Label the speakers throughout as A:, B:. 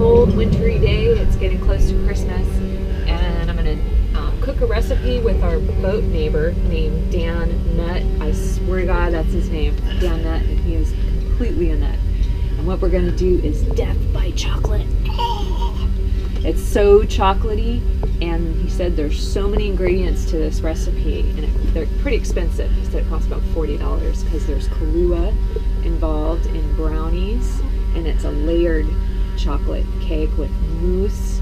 A: cold, wintry day. It's getting close to Christmas, and I'm gonna cook a recipe with our boat neighbor named Dan Nutt. I swear to God, that's his name, Dan Nutt, and he is completely a nut. And what we're gonna do is death by chocolate. It's so chocolatey, and he said there's so many ingredients to this recipe, and they're pretty expensive. He said it costs about $40 because there's Kahlua involved in brownies, and it's a layered chocolate cake with mousse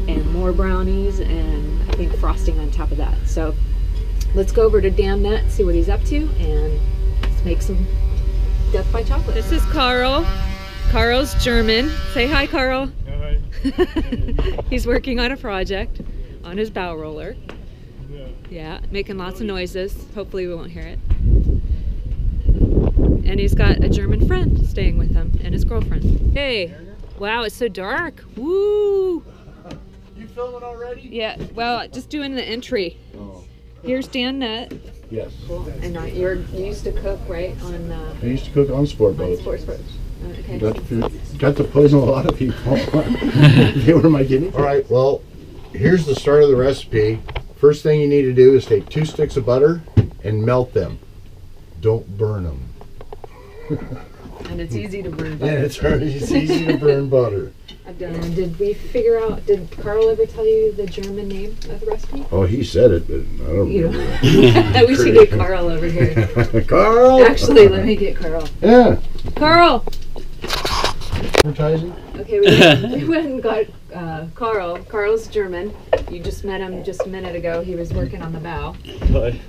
A: and more brownies, and I think frosting on top of that. So let's go over to Dan Nutt, see what he's up to, and let's make some death by chocolate. This is Carl. Carl's German. Say hi, Carl.
B: Hi.
A: He's working on a project on his bow roller. Yeah, making lots of noises. Hopefully we won't hear it. And he's got a German friend staying with him and his girlfriend. Hey, wow, it's so dark. Woo!
B: You filming already?
A: Yeah, well, just doing the entry.
B: Oh.
A: Here's Dan Nutt.
B: Yes.
A: Cool. And you used to cook, right? On
B: I used to cook on sport boats.
A: sports boats. Okay.
B: Got to poison a lot of people. They were my guinea pigs. All right, well, here's the start of the recipe. First thing you need to do is take 2 sticks of butter and melt them. Don't burn them.
A: And it's easy to burn butter.
B: Yeah, it's easy to burn butter.
A: I've done it. Did we figure out, did Carl ever tell you the German name of the recipe?
B: Oh, he said it, but I don't
A: You
B: remember.
A: don't. We should get Carl over here.
B: Carl!
A: Actually, let me get Carl.
B: Yeah.
A: Carl!
B: Advertising?
A: Okay, we went and got Carl. Carl's German. You just met him just a minute ago. He was working on the bow.
B: Hi.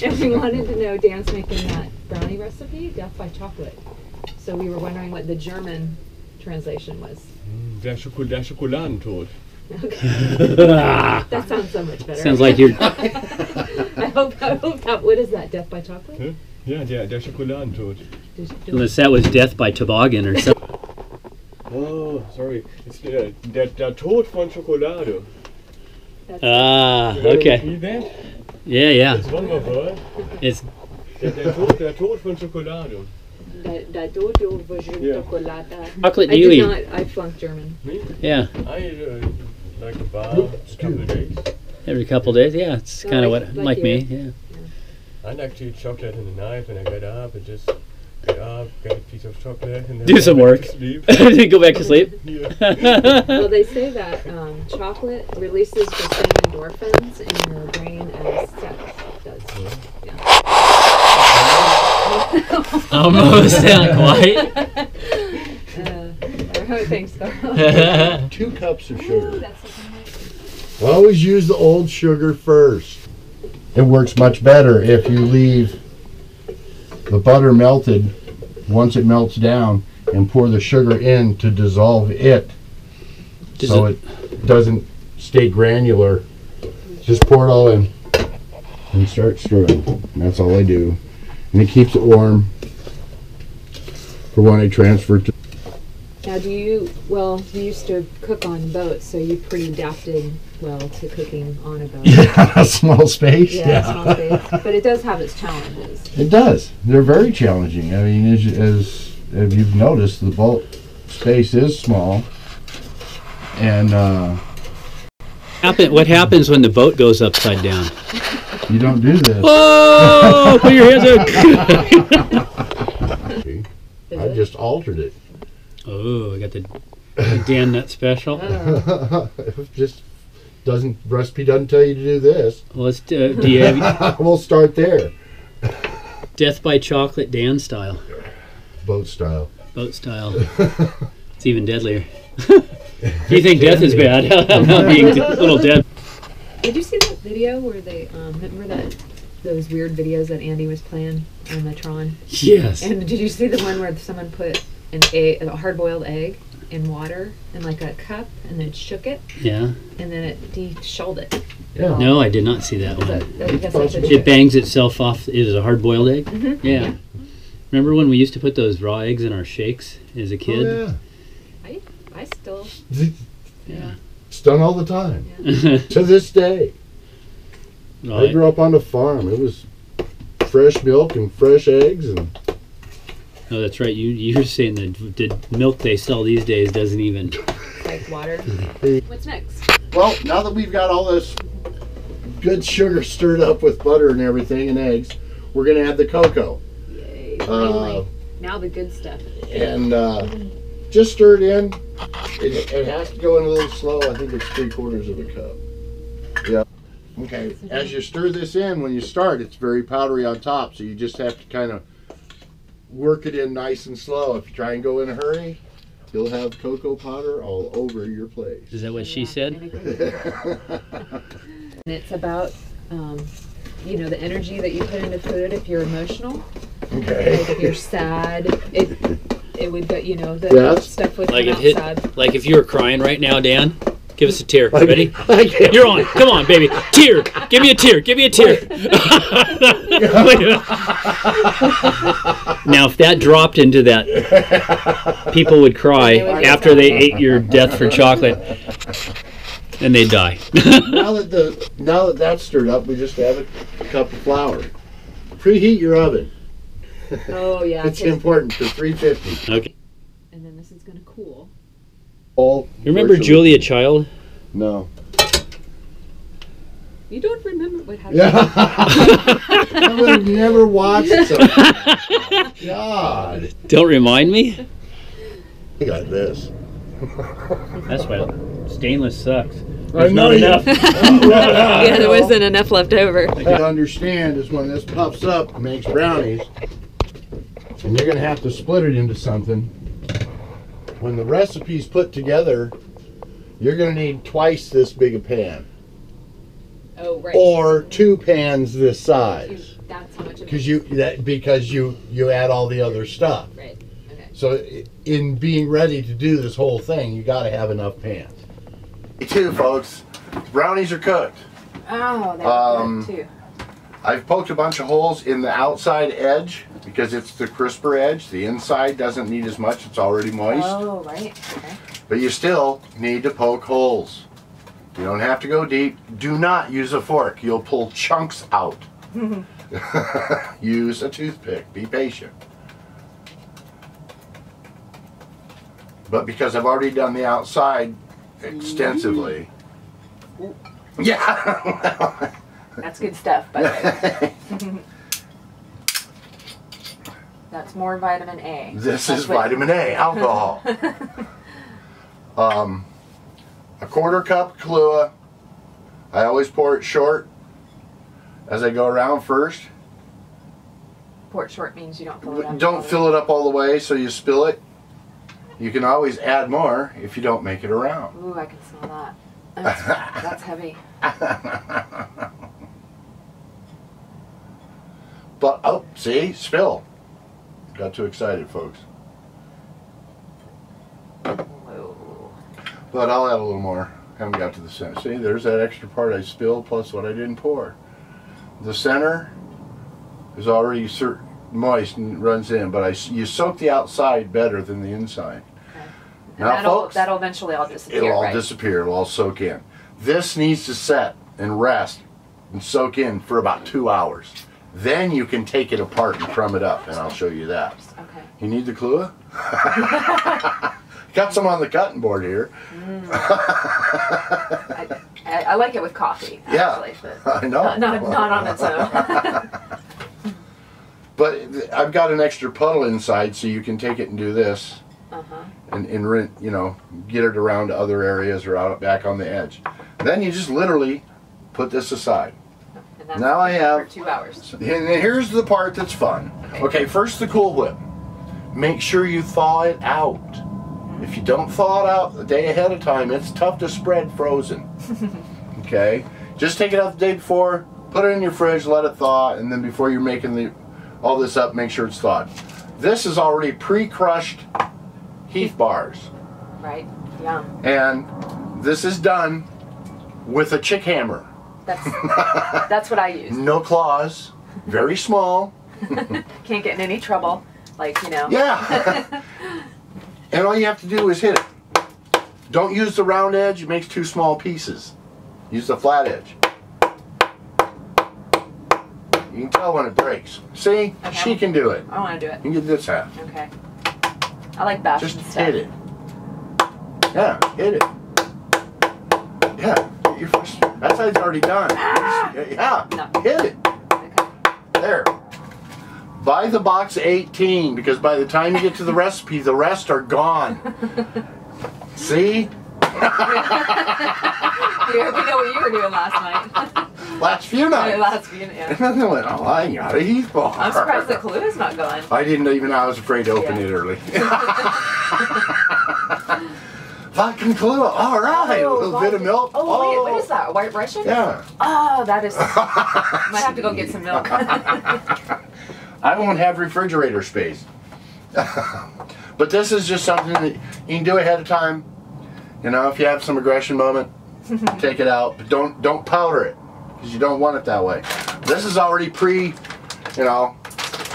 A: And we wanted to know, Dan's making that brownie recipe, death by chocolate. So we were wondering what the German translation was.
C: Der Schokoladentod.
A: Okay. That sounds so much better.
D: Sounds like you're...
A: I hope that, what is that, death by chocolate?
C: Huh? Ja, der Schokoladentod.
D: Unless that was death by toboggan or something.
C: Oh, sorry. It's der Tod von Schokolade.
D: Ah,
C: You
D: okay.
C: see that?
D: Yeah.
C: It's one more word.
D: It's
C: Der Tod von Schokolade.
D: chocolate
A: I did
D: dealy.
A: not, I flunked German.
C: Me?
D: Yeah,
C: I like a bar a couple of days.
D: every couple of days. Yeah, it's kind of what
A: like
D: like me.
A: you.
D: Yeah.
C: I like to eat chocolate in the night when I get up and just get up, get a piece of chocolate, and then
D: Do some
C: go back
D: work.
C: to sleep.
D: Go back to sleep.
C: Yeah.
A: Well, they say that chocolate releases the same endorphins in your brain as sex does. Yeah.
D: Almost, not quite.
A: Thanks, Carl.
B: 2 cups of
A: Ooh,
B: sugar.
A: that's looking nice.
B: Always use the old sugar first. It works much better if you leave the butter melted once it melts down and pour the sugar in to dissolve it so it doesn't stay granular. Just pour it all in and start stirring. And that's all I do. And it keeps it warm for when I transfer to.
A: Now, you used to cook on boats, so you pretty adapted well to cooking on a boat.
B: Yeah, small space.
A: Yeah, small space. But it does have its challenges.
B: It does. They're very challenging. I mean, as you've noticed, the boat space is small. And
D: What happens when the boat goes upside down?
B: you don't do this.
D: Whoa! Put your hands up.
B: I just altered it.
D: Oh, I got the Dan Nutt special.
B: It just recipe doesn't tell you to do this.
D: Well, let's do you have
B: We'll start there.
D: death by chocolate Dan style?
B: Boat style.
D: Boat style. It's even deadlier. You think death is bad? I'm not being a little dead.
A: Did you see that video where they remember those weird videos that Andy was playing on the Tron?
D: Yes.
A: And did you see the one where someone put a hard-boiled egg in water in like a cup and then shook it
D: Yeah.
A: and then it de-shelled it?
B: Yeah.
D: No, I did not see that
A: So,
D: one.
A: I guess that's a
D: It bangs itself off. It is a hard-boiled egg.
A: Mhm.
D: Yeah. Remember when we used to put those raw eggs in our shakes as a kid?
B: Oh,
A: I still,
D: Yeah.
B: It's done all the time.
D: Yeah.
B: To this day. I
D: Right.
B: grew up on a farm. It was fresh milk and fresh eggs, and
D: Oh, that's right. You're saying that the milk they sell these days doesn't even.
A: Like water. What's next?
B: Well, now that we've got all this good sugar stirred up with butter and everything and eggs, we're going to add the cocoa.
A: Yay. Finally. Now the good stuff.
B: And just stir it in. It has to go in a little slow. I think it's 3/4 of a cup. Yeah. Okay. As you stir this in, when you start, it's very powdery on top, so you just have to kind of work it in nice and slow. If you try and go in a hurry, you'll have cocoa powder all over your place.
D: Is that what she said?
A: And it's about, you know, the energy that you put into food. If you're emotional,
B: Okay.
A: like if you're sad, it would go, you know, the
B: Yes.
A: stuff would
D: Like
A: come
D: it hit.
A: outside.
D: Like if you were crying right now, Dan, give us a tear. Ready?
B: I can't.
D: You're on. Come on, baby. Tear. Give me a tear. Give me a tear. Now, if that dropped into that, people would cry after they ate your death for chocolate, and they'd die.
B: now that that's stirred up, we just add a cup of flour. Preheat your oven.
A: Oh yeah.
B: It's important to 350.
D: Okay.
A: And then this is gonna cool.
B: All
D: You remember
B: virtually-
D: Julia Child?
B: No.
A: You don't remember what happened?
B: Yeah. I would have never watched something. God.
D: Don't remind me.
B: I got this.
D: That's why stainless sucks.
B: I know
D: not
B: you-
D: enough.
A: Yeah, there wasn't enough left over.
B: What you understand is when this puffs up, it makes brownies, and you're going to have to split it into something. When the recipe's put together, you're going to need twice this big a pan,
A: Oh right.
B: or 2 pans this size,
A: That's how much. Of
B: because you add all the other stuff.
A: Right. Okay.
B: So in being ready to do this whole thing, you got to have enough pans. Too, folks. Brownies are cooked.
A: Oh, that's good too.
B: I've poked a bunch of holes in the outside edge because it's the crisper edge. The inside doesn't need as much. It's already moist.
A: Oh, right. Okay.
B: But you still need to poke holes. You don't have to go deep. Do not use a fork. You'll pull chunks out. Use a toothpick. Be patient. But because I've already done the outside extensively. Yeah.
A: That's good stuff, by the way. That's more vitamin A.
B: This
A: That's
B: is
A: what-
B: vitamin A, alcohol. A 1/4 cup Kahlua. I always pour it short as I go around first.
A: Pour it short means you don't fill it up.
B: Don't fill it up all the way so you spill it. You can always add more if you don't make it around.
A: Ooh, I can smell that. That's heavy.
B: But, oh, see? Spill. Got too excited, folks.
A: Whoa.
B: But I'll add a little more. Haven't got to the center. See, there's that extra part I spilled plus what I didn't pour. The center is already moist and runs in, but you soak the outside better than the inside.
A: Okay. And
B: Now, folks,
A: that'll eventually all disappear,
B: it'll all
A: right?
B: disappear. It'll all soak in. This needs to set and rest and soak in for about 2 hours. Then you can take it apart and crumb it up, and I'll show you that.
A: Okay.
B: You need the Kahlua? Got some on the cutting board here.
A: I like it with coffee, actually.
B: Yeah,
A: But
B: I know.
A: not on its own.
B: But I've got an extra puddle inside, so you can take it and do this.
A: Uh-huh.
B: And you know, get it around to other areas or out back on the edge. Then you just literally put this aside.
A: And that's
B: Now I have-
A: for 2 hours.
B: And here's the part that's fun. Okay, first the Cool Whip. Make sure you thaw it out. If you don't thaw it out a day ahead of time, it's tough to spread frozen. Okay? Just take it out the day before, put it in your fridge, let it thaw, and then before you're making all this up, make sure it's thawed. This is already pre-crushed Heath bars.
A: Right? Yum.
B: And this is done with a chick hammer.
A: That's what I use.
B: No claws, very small.
A: Can't get in any trouble. Like, you know.
B: Yeah. And all you have to do is hit it. Don't use the round edge, it makes too small pieces. Use the flat edge. You You can tell when it breaks. See?
A: Okay.
B: She can do it.
A: I want to do it.
B: You can get this half.
A: Okay. I like bashing
B: Just
A: stuff.
B: hit it. Yeah, hit it. Yeah. Get your first. That side's already done.
A: Ah!
B: Yeah.
A: No.
B: Hit it.
A: Okay.
B: There. Buy the box 18 because by the time you get to the recipe, the rest are gone. See?
A: You know what you were doing last night.
B: Last few nights.
A: Last few, yeah.
B: And then I went, oh, I got a heat bar.
A: I'm surprised the Kaluna's not going.
B: I didn't even know. I was afraid to open
A: Yeah.
B: it early. Fucking Kahlua. All right. A little bit of milk.
A: Oh, wait, what is that? White Russian?
B: Yeah.
A: Oh, that is. Might have to go get some milk.
B: I won't have refrigerator space. But this is just something that you can do ahead of time. You know, if you have some aggression moment, take it out. But don't powder it because you don't want it that way. This is already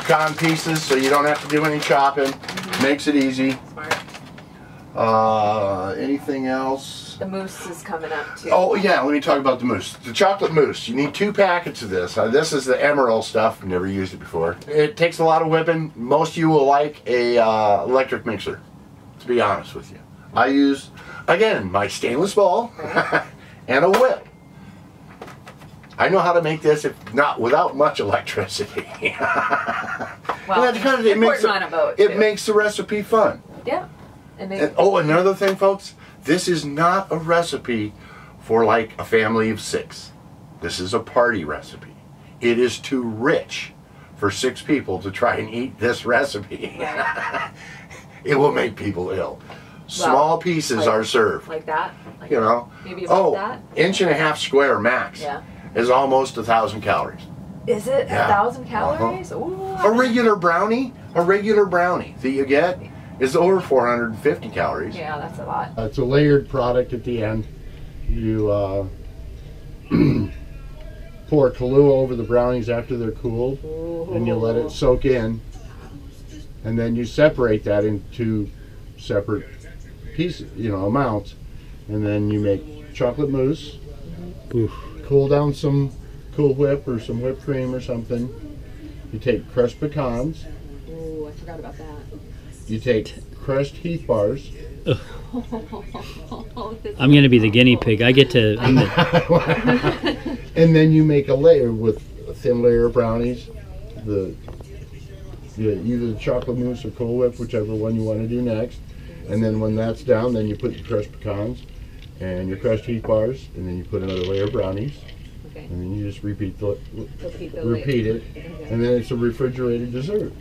B: gone pieces, so you don't have to do any chopping. Makes it easy.
A: Smart.
B: Anything else?
A: The mousse is coming up too.
B: Oh yeah, let me talk about the mousse. The chocolate mousse. You need 2 packets of this. This is the emerald stuff. I've never used it before. It takes a lot of whipping. Most of you will like a electric mixer, to be honest with you. I use, again, my stainless bowl and a whip. I know how to make this, if not without much electricity.
A: Well,
B: it makes the recipe fun.
A: Yeah. And
B: Another thing, folks, this is not a recipe for like a family of 6. This is a party recipe. It is too rich for 6 people to try and eat this recipe.
A: Right.
B: It will make people ill. Small pieces are served.
A: Like that? Like
B: you know?
A: Maybe about that?
B: 1.5 square max is almost 1,000 calories.
A: Is it 1,000 calories? Ooh,
B: A regular brownie that you get is over 450 calories.
A: Yeah, that's a lot.
B: It's a layered product at the end. You pour Kahlua over the brownies after they're cooled, and you let it soak in, and then you separate that into separate pieces, amounts, and then you make chocolate mousse. Cool down some Cool Whip or some whipped cream or something. You take crushed pecans.
A: Ooh, I forgot about that.
B: You take crushed Heath bars.
D: I'm going to be the guinea pig. I get to.
B: And then you make a layer with a thin layer of brownies. Either the chocolate mousse or Cool Whip, whichever one you want to do next. And then when that's down, then you put your crushed pecans and your crushed Heath bars, and then you put another layer of brownies.
A: Okay.
B: And then you just repeat it,
A: Okay.
B: and then it's a refrigerated dessert.